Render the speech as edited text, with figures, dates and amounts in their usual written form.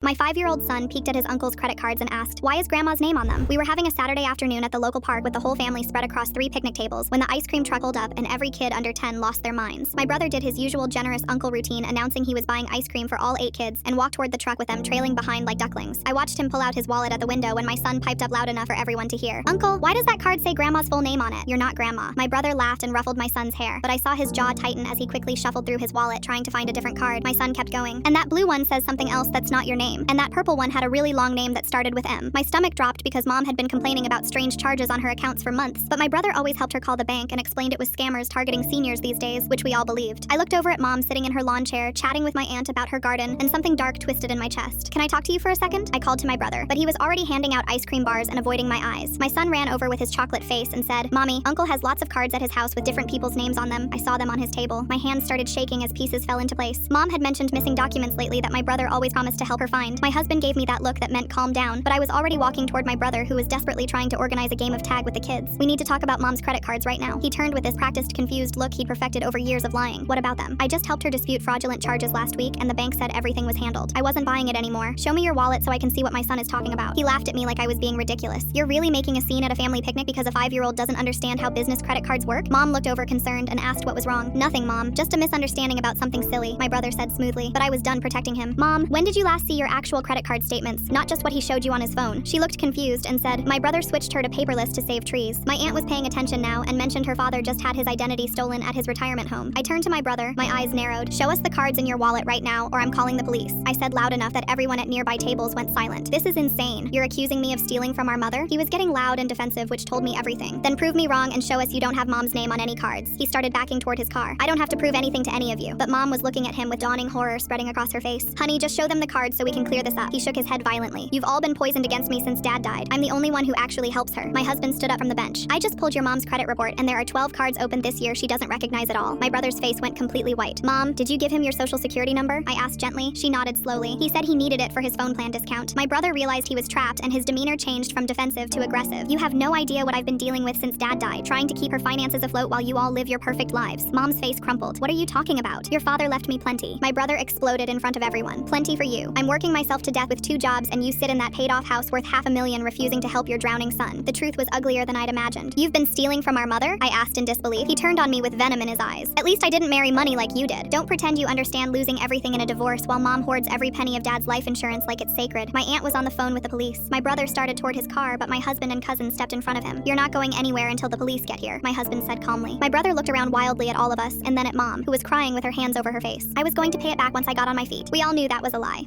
My 5-year-old son peeked at his uncle's credit cards and asked, "Why is Grandma's name on them?" We were having a Saturday afternoon at the local park with the whole family spread across 3 picnic tables when the ice cream truck pulled up and every kid under 10 lost their minds. My brother did his usual generous uncle routine, announcing he was buying ice cream for all 8 kids, and walked toward the truck with them trailing behind like ducklings. I watched him pull out his wallet at the window when my son piped up loud enough for everyone to hear, "Uncle, why does that card say Grandma's full name on it? You're not Grandma." My brother laughed and ruffled my son's hair, but I saw his jaw tighten as he quickly shuffled through his wallet trying to find a different card. My son kept going, "And that blue one says something else that's not your name. And that purple one had a really long name that started with M." My stomach dropped because Mom had been complaining about strange charges on her accounts for months, but my brother always helped her call the bank and explained it was scammers targeting seniors these days, which we all believed. I looked over at Mom sitting in her lawn chair, chatting with my aunt about her garden, and something dark twisted in my chest. "Can I talk to you for a second?" I called to my brother, but he was already handing out ice cream bars and avoiding my eyes. My son ran over with his chocolate face and said, "Mommy, Uncle has lots of cards at his house with different people's names on them. I saw them on his table." My hands started shaking as pieces fell into place. Mom had mentioned missing documents lately that my brother always promised to help her find. My husband gave me that look that meant calm down, but I was already walking toward my brother, who was desperately trying to organize a game of tag with the kids. "We need to talk about Mom's credit cards right now." He turned with this practiced, confused look he'd perfected over years of lying. "What about them?" "I just helped her dispute fraudulent charges last week, and the bank said everything was handled. I wasn't buying it anymore. Show me your wallet so I can see what my son is talking about." He laughed at me like I was being ridiculous. "You're really making a scene at a family picnic because a 5-year-old doesn't understand how business credit cards work?" Mom looked over concerned and asked what was wrong. "Nothing, Mom. Just a misunderstanding about something silly," my brother said smoothly, but I was done protecting him. "Mom, when did you last see your actual credit card statements, not just what he showed you on his phone?" She looked confused and said, "My brother switched her to paperless to save trees." My aunt was paying attention now and mentioned her father just had his identity stolen at his retirement home. I turned to my brother, my eyes narrowed. "Show us the cards in your wallet right now, or I'm calling the police," I said loud enough that everyone at nearby tables went silent. "This is insane. You're accusing me of stealing from our mother?" He was getting loud and defensive, which told me everything. "Then prove me wrong and show us you don't have Mom's name on any cards." He started backing toward his car. "I don't have to prove anything to any of you." But Mom was looking at him with dawning horror spreading across her face. "Honey, just show them the cards so we can clear this up." He shook his head violently. "You've all been poisoned against me since Dad died. I'm the only one who actually helps her." My husband stood up from the bench. "I just pulled your mom's credit report, and there are 12 cards open this year she doesn't recognize at all." My brother's face went completely white. "Mom, did you give him your social security number?" I asked gently. She nodded slowly. "He said he needed it for his phone plan discount." My brother realized he was trapped, and his demeanor changed from defensive to aggressive. "You have no idea what I've been dealing with since Dad died, trying to keep her finances afloat while you all live your perfect lives." Mom's face crumpled. "What are you talking about? Your father left me plenty." My brother exploded in front of everyone. "Plenty for you. I'm working myself to death with 2 jobs, and you sit in that paid-off house worth $500,000 refusing to help your drowning son." The truth was uglier than I'd imagined. "You've been stealing from our mother?" I asked in disbelief. He turned on me with venom in his eyes. "At least I didn't marry money like you did. Don't pretend you understand losing everything in a divorce while Mom hoards every penny of Dad's life insurance like it's sacred." My aunt was on the phone with the police. My brother started toward his car, but my husband and cousin stepped in front of him. "You're not going anywhere until the police get here," my husband said calmly. My brother looked around wildly at all of us, and then at Mom, who was crying with her hands over her face. "I was going to pay it back once I got on my feet." We all knew that was a lie.